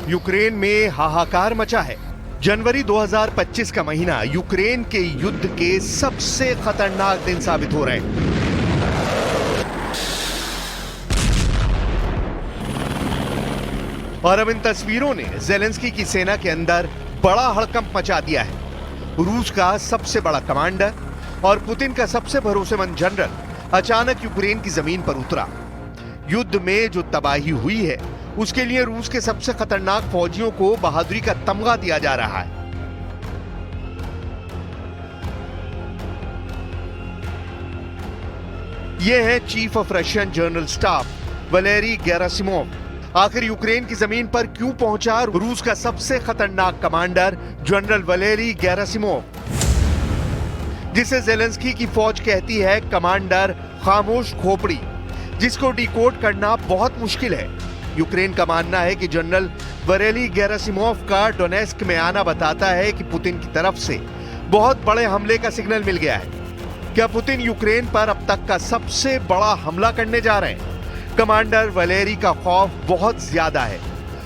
Ukraine में हाहाकार मचा है। जनवरी 2025 का महीना यूक्रेन के युद्ध के सबसे खतरनाक दिन साबित हो रहे हैं। और अब इन तस्वीरों ने ज़ेलेंस्की की सेना के अंदर बड़ा हड़कंप मचा दिया है। रूस का सबसे बड़ा कमांडर और पुतिन का सबसे भरोसेमंद जनरल अचानक यूक्रेन की जमीन पर उतरा। युद्ध में जो तबाही हुई है उसके लिए रूस के सबसे खतरनाक फौजियों को बहादुरी का तमगा दिया जा रहा है। ये है chief of Russian general staff Valery Gerasimov. आखिर यूक्रेन की जमीन पर क्यों पहुंचा रूस का सबसे खतरनाक कमांडर जनरल वलेरी गेरासिमोव, जिसे ज़ेलेंस्की की फौज कहती है कमांडर खामोश खोपड़ी, जिसको डिकोड करना बहुत मुश्किल है। यूक्रेन का मानना है कि जनरल वलेरी गेरासिमोव का डोनेस्क में आना बताता है कि पुतिन की तरफ से बहुत बड़े हमले का सिग्नल मिल गया है। क्या पुतिन यूक्रेन पर अब तक का सबसे बड़ा हमला करने जा रहे हैं? कमांडर वलेरी का खौफ बहुत ज्यादा है।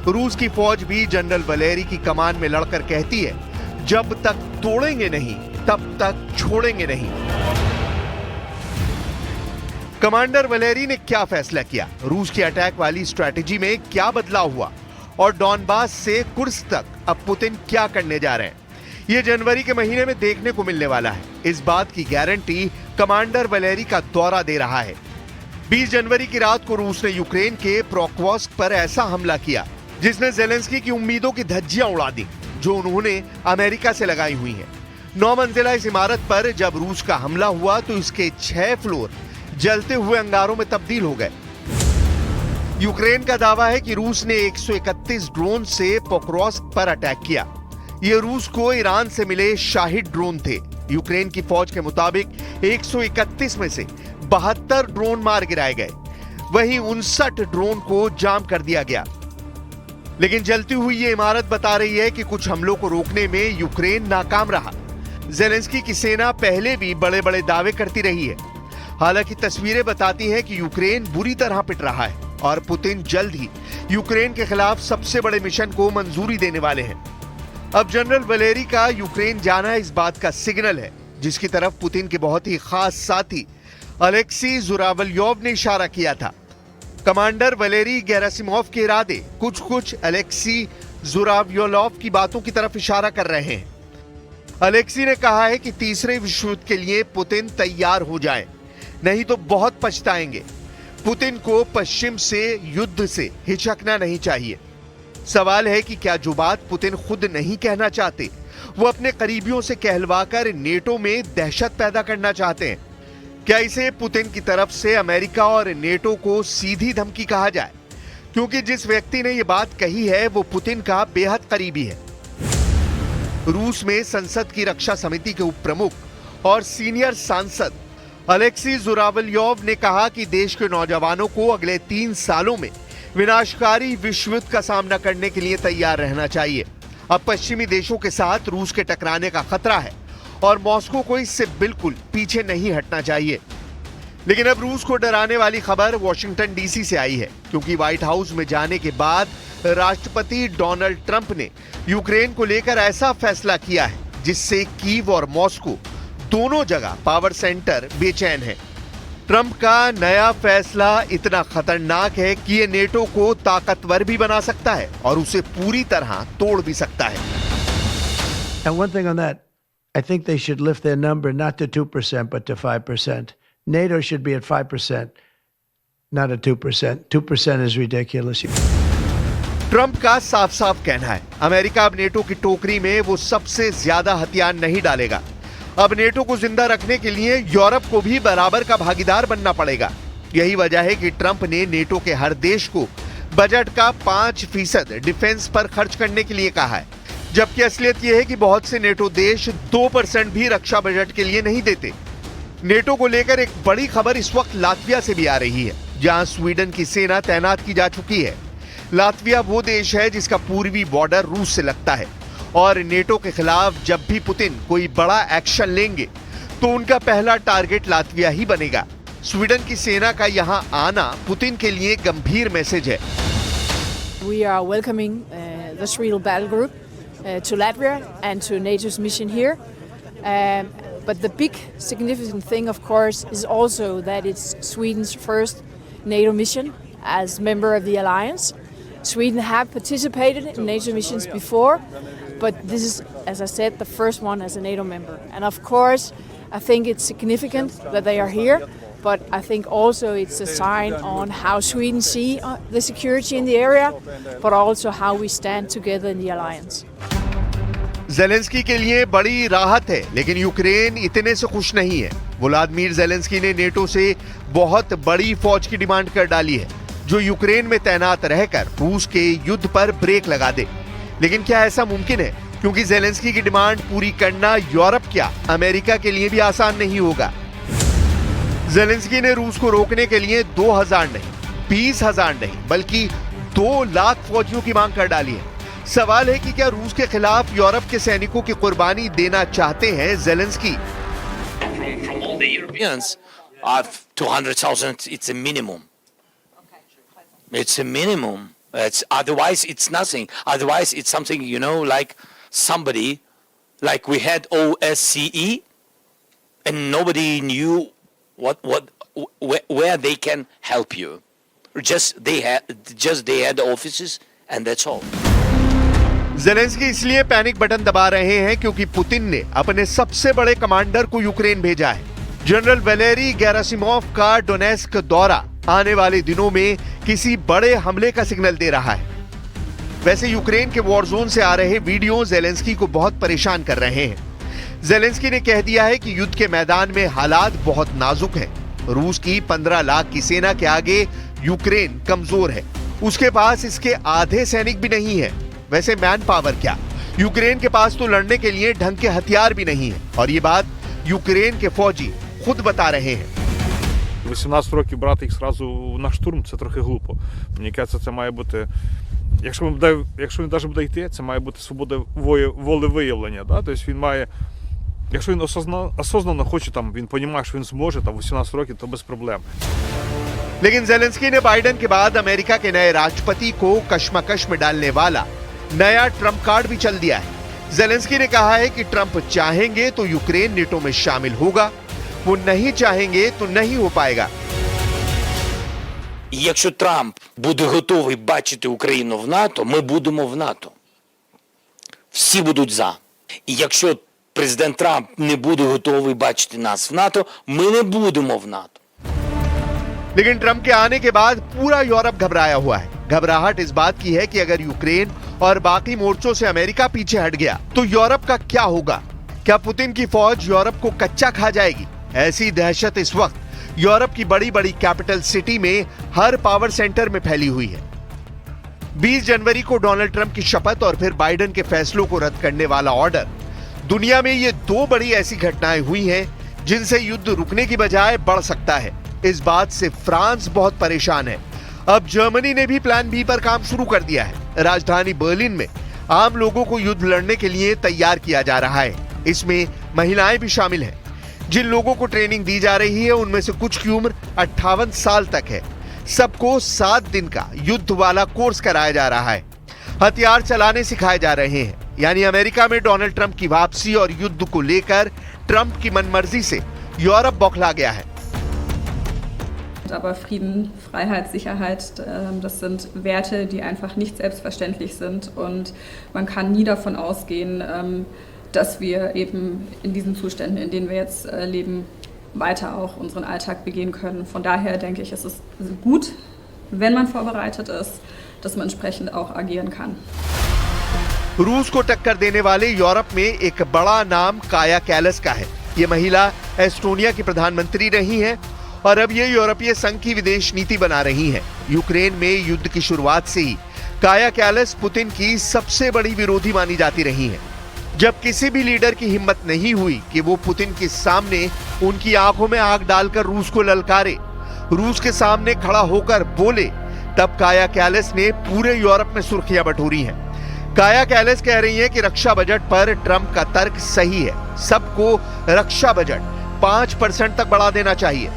रूस की फौज भी जनरल वलेरी की कमान में लड़कर कहती है, जब तक तोड़ेंगे नहीं तब तक छोड़ेंगे नहीं। कमांडर वलेरी ने क्या फैसला किया? रूस की अटैक वाली स्ट्रैटेजी में क्या बदलाव हुआ? और डॉनबास से कुर्स्क तक अब पुतिन क्या करने जा रहे हैं? यह जनवरी के महीने में देखने को मिलने वाला है। इस बात की गारंटी कमांडर वलेरी का दौरा दे रहा है। 20 जनवरी की रात को रूस ने यूक्रेन के प्रोक्वॉस्क पर ऐसा हमला किया जिसने ज़ेलेंस्की की उम्मीदों की धज्जियां उड़ा दी जो उन्होंने अमेरिका से लगाई हुई हैं। 9 मंजिला इस इमारत पर जब रूस का हमला हुआ तो इसके 6 फ्लोर जलते हुए अंगारों में तब्दील हो गए। यूक्रेन का दावा है कि रूस ने 131 ड्रोन से पोक्रोस्क पर अटैक किया। ये रूस को ईरान से मिले शाहिद ड्रोन थे। यूक्रेन की फौज के मुताबिक 131 में से 72 ड्रोन मार गिराए गए, वहीं 59 ड्रोन को जाम कर दिया गया। लेकिन जलती हुई ये इमारत बता रही है कि कुछ हमलों को रोकने में यूक्रेन नाकाम रहा। ज़ेलेंस्की की सेना पहले भी बड़े बड़े दावे करती रही है। हालांकि तस्वीरें बताती हैं कि यूक्रेन बुरी तरह पिट रहा है और पुतिन जल्द ही यूक्रेन के खिलाफ सबसे बड़े मिशन को मंजूरी देने वाले हैं। अब जनरल वलेरी का यूक्रेन जाना इस बात का सिग्नल है जिसकी तरफ पुतिन के बहुत ही खास साथी अलेक्सी जुरावल्योव ने इशारा किया था। कमांडर वलेरी गेरासिमोव के इरादे कुछ अलेक्सी जुरावल्योव की बातों की तरफ इशारा कर रहे हैं। अलेक्सी ने कहा है कि तीसरे विश्व युद्ध के लिए पुतिन तैयार हो जाए, नहीं तो बहुत पछताएंगे। पुतिन को पश्चिम से युद्ध से हिचकना नहीं चाहिए। सवाल है कि क्या जो बात पुतिन खुद नहीं कहना चाहते वो अपने करीबियों से कहलवाकर नेटो में दहशत पैदा करना चाहते हैं? क्या इसे पुतिन की तरफ से अमेरिका और नेटो को सीधी धमकी कहा जाए? क्योंकि जिस व्यक्ति ने यह बात कही है वो पुतिन का बेहद करीबी है। रूस में संसद की रक्षा समिति के उप प्रमुख और सीनियर सांसद अलेक्सी जुरावल्योव ने कहा कि देश के नौजवानों को अगले 3 सालों में विनाशकारी विश्व युद्ध का सामना करने के लिए तैयार रहना चाहिए। अब पश्चिमी देशों के साथ रूस के टकराने का खतरा है और मॉस्को को इससे बिल्कुल पीछे नहीं हटना चाहिए। लेकिन अब रूस को डराने वाली खबर वॉशिंगटन डीसी से आई है, क्योंकि व्हाइट हाउस में जाने के बाद राष्ट्रपति डोनाल्ड ट्रंप ने यूक्रेन को लेकर ऐसा फैसला किया है जिससे कीव और मॉस्को दोनों जगह पावर सेंटर बेचैन है। ट्रंप का नया फैसला इतना खतरनाक है कि ये नेटो को ताकतवर भी बना सकता है और उसे पूरी तरह तोड़ भी सकता है। And one thing on that, I think they should lift their number not to 2% but to 5%. NATO should be at 5%, not at 2%. 2% is ridiculous. Trump का साफ साफ कहना है अमेरिका अब नेटो की टोकरी में वो सबसे ज्यादा हथियार नहीं डालेगा। अब नेटो को जिंदा रखने के लिए यूरोप को भी बराबर का भागीदार बनना पड़ेगा। यही वजह है कि ट्रंप ने नेटो के हर देश को बजट का 5% डिफेंस पर खर्च करने के लिए कहा है, जबकि असलियत यह है कि बहुत से नेटो देश 2% भी रक्षा बजट के लिए नहीं देते। नेटो को लेकर एक बड़ी खबर इस वक्त लातविया से भी आ रही है, जहां स्वीडन की सेना तैनात की जा चुकी है। लातविया वो देश है जिसका पूर्वी बॉर्डर रूस से लगता है और नेटो के खिलाफ जब भी पुतिन कोई बड़ा एक्शन लेंगे तो उनका पहला टारगेट लातविया ही बनेगा। स्वीडन की सेना का यहां आना पुतिन के लिए गंभीर मैसेज है। We are welcoming the Swedel battle group to Latvia and to NATO's mission here. But the big significant thing, of course, is also that it's Sweden's first NATO mission as member of the alliance. Sweden have participated in NATO missions before, but this is, as I said, the first one as a NATO member. And of course, I think it's significant that they are here, but I think also it's a sign on how Sweden see the security in the area, but also how we stand together in the alliance. Zelensky के लिए बड़ी राहत है, लेकिन Ukraine इतने से खुश नहीं है। व्लादिमीर ज़ेलेंस्की ने नेटो से बहुत बड़ी फौज की डिमांड कर डाली है, जो यूक्रेन में तैनात रहकर रूस के युद्ध पर ब्रेक लगा दे। लेकिन क्या ऐसा मुमकिन है? क्योंकि ज़ेलेंस्की की डिमांड पूरी करना यूरोप क्या अमेरिका के लिए भी आसान नहीं होगा। ज़ेलेंस्की ने रूस को रोकने के लिए 2000 नहीं, 20,000 नहीं, बल्कि 2 लाख फौजियों की मांग कर डाली है। सवाल है कि क्या रूस के खिलाफ यूरोप के सैनिकों की कुर्बानी देना चाहते हैं Zelensky? From all the Europeans, 200,000. It's a minimum. It's a minimum. Otherwise, it's nothing. Otherwise, it's something, like somebody, like we had OSCE, and nobody knew where they can help you. Just they had the offices, and that's all. Zelensky इसलिए panic button दबा रहे हैं क्योंकि Putin ने अपने सबसे बड़े commander को यूक्रेन भेजा है। जनरल वैलेरी गेरासिमोव का डोनेस्क दौरा आने वाले दिनों में किसी बड़े हमले का सिग्नल दे रहा है। वैसे यूक्रेन के वॉर जोन से आ रहे वीडियो ज़ेलेंस्की को बहुत परेशान कर रहे हैं। ज़ेलेंस्की ने कह दिया है कि युद्ध के मैदान में हालात बहुत नाजुक हैं। रूस की 15 लाख की सेना के आगे यूक्रेन कमजोर है। उसके पास इसके आधे सैनिक भी नहीं है। वैसे मैन पावर क्या, यूक्रेन के पास तो लड़ने के लिए ढंग के हथियार भी नहीं है, और ये बात यूक्रेन के फौजी खुद बता रहे हैं। 18 років брати їх зразу на штурм, це трохи глупо. Мені кажеться, це має бути, якщо він навіть буде йти, це має бути свобода волевиявлення. Да? Тобто він має, якщо він осознанно хоче, він розуміє, що він зможе, 18 років, то без проблем. लेकिन ज़ेलेंस्की ने बाइडेन के बाद अमेरिका के नए राष्ट्रपति को कश्मकश में डालने वाला नया ट्रम्प कार्ड भी चल दिया है। ज़ेलेंस्की ने कहा है कि ट्रम्प चाहेंगे तो यूक्रेन नेटो में शामिल होगा, वो नहीं चाहेंगे तो नहीं हो पाएगा। Якщо Трамп буде готовий бачити Україну в НАТО, ми будемо в НАТО. Всі будуть за. І якщо президент Трамп не буде готовий бачити нас в НАТО, ми не будемо в НАТО. लेकिन ट्रम्प के आने के बाद पूरा यूरोप घबराया हुआ है। घबराहट इस बात की है कि अगर यूक्रेन और बाकी मोर्चों से अमेरिका पीछे हट गया तो यूरोप का क्या होगा? क्या पुतिन की फौज यूरोप को कच्चा खा जाएगी? ऐसी दहशत इस वक्त यूरोप की बड़ी बड़ी कैपिटल सिटी में हर पावर सेंटर में फैली हुई है। 20 जनवरी को डोनाल्ड ट्रंप की शपथ और फिर बाइडेन के फैसलों को रद्द करने वाला ऑर्डर, दुनिया में ये 2 बड़ी ऐसी घटनाएं हुई हैं जिनसे युद्ध रुकने की बजाय बढ़ सकता है। इस बात से फ्रांस बहुत परेशान है। अब जर्मनी ने भी प्लान बी पर काम शुरू कर दिया है। राजधानी बर्लिन में आम लोगों को युद्ध लड़ने के लिए तैयार किया जा रहा है। इसमें महिलाएं भी शामिल हैं। जिन लोगों को ट्रेनिंग दी जा रही है उनमें से कुछ की उम्र 58 साल तक है। सबको 7 दिन का युद्ध वाला कोर्स कराया जा रहा है। हथियार चलाने सिखाए जा रहे हैं। यानी अमेरिका में डोनाल्ड ट्रंप की वापसी और युद्ध को लेकर ट्रंप की मनमर्जी से यूरोप बौखला गया है। Aber Frieden, Freiheit, Sicherheit, das sind Werte, die einfach nicht selbstverständlich sind. Und man kann nie davon ausgehen, dass wir eben in diesen Zuständen, in denen wir jetzt leben, weiter auch unseren Alltag begehen können. Von daher denke ich, es ist gut, wenn man vorbereitet ist, dass man entsprechend auch agieren kann. रूस को टक्कर देने वाले Europe में एक बड़ा नाम काया कैलस का है। ये महिला एस्टोनिया की प्रधानमंत्री रही हैं और अब ये यूरोपीय संघ की विदेश नीति बना रही हैं। यूक्रेन में युद्ध की शुरुआत से ही काया कैलस पुतिन की सबसे बड़ी विरोधी मानी जाती रही हैं। जब किसी भी लीडर की हिम्मत नहीं हुई कि वो पुतिन के सामने उनकी आंखों में आग डालकर रूस को ललकारे, रूस के सामने खड़ा होकर बोले, तब काया कैलस ने पूरे यूरोप में सुर्खियां बटोरी हैं। काया कैलस कह रही हैं कि रक्षा बजट पर ट्रंप का तर्क सही है। सबको रक्षा बजट 5% तक बढ़ा देना चाहिए।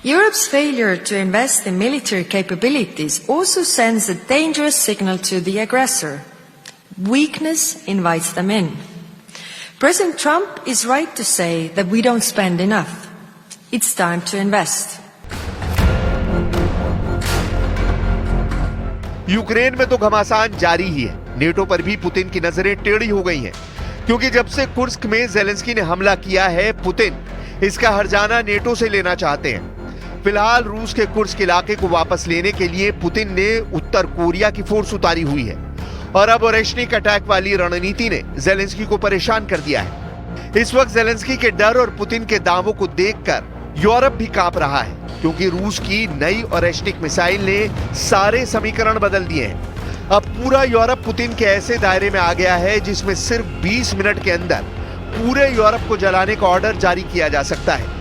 Europe's failure to invest in military capabilities also sends a dangerous signal to the aggressor. Weakness invites them in. President Trump is right to say that we don't spend enough. It's time to invest. Ukraine में तो घमासान जारी ही है। NATO पर भी Putin की नजरें टेढ़ी हो गई हैं, क्योंकि जब से कुर्स्क में ज़ेलेंस्की ने हमला किया है, पुतिन इसका हर्जाना नेटो से लेना चाहते हैं। फिलहाल रूस के कुर्स्क इलाके को वापस लेने के लिए पुतिन ने उत्तर कोरिया की फोर्स उतारी हुई है और अब ओरेशनिक अटैक वाली रणनीति ने ज़ेलेंस्की को परेशान कर दिया है। इस वक्त ज़ेलेंस्की के डर और पुतिन के दावों को देखकर यूरोप भी कांप रहा है, क्योंकि रूस की नई ओरेशनिक मिसाइल ने सारे समीकरण बदल दिए हैं। अब पूरा यूरोप पुतिन के ऐसे दायरे में आ गया है जिसमें सिर्फ 20 मिनट के अंदर पूरे यूरोप को जलाने का ऑर्डर जारी किया जा सकता है।